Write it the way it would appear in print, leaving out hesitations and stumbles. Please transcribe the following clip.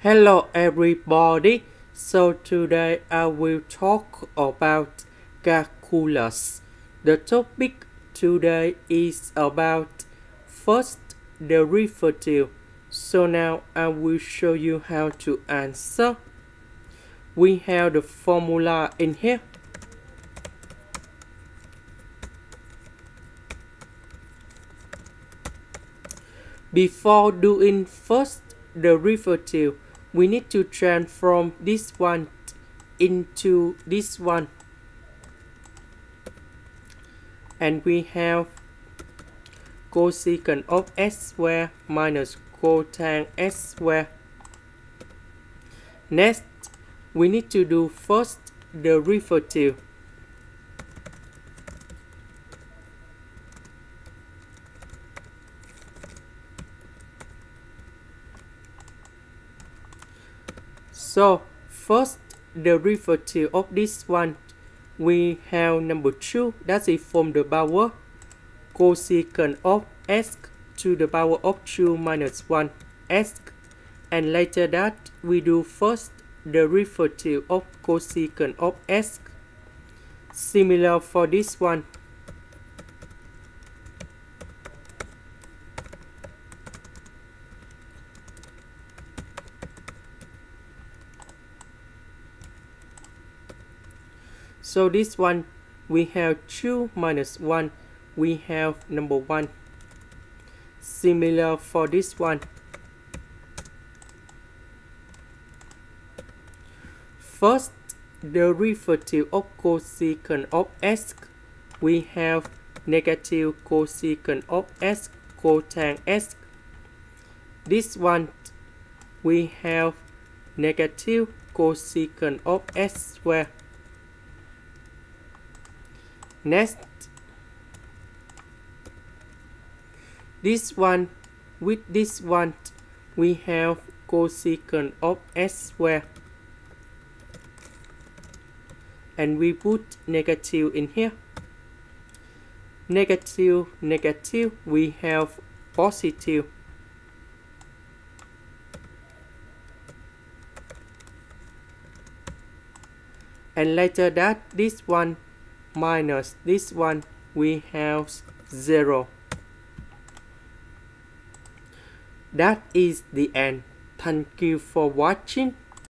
Hello everybody, so today I will talk about calculus. The topic today is about first derivative. So now I will show you how to answer. We have the formula in here. Before doing first derivative, we need to transform this one into this one. And we have cosecant of s squared minus cotang s squared. Next, we need to do first derivative. So, first derivative of this one, we have number 2, that is from the power cosecant of s to the power of 2 minus 1 s. And later that, we do first derivative of cosecant of s. Similar for this one. So this one, we have 2 minus 1, we have number 1. Similar for this one. First derivative of cosecant of s, we have negative cosecant of s cotang s. This one, we have negative cosecant of s squared. Next, this one with this one, we have cosecant of s squared. And we put negative in here. Negative, negative, we have positive. And later that, this one minus this one, we have 0. That is the end. Thank you for watching.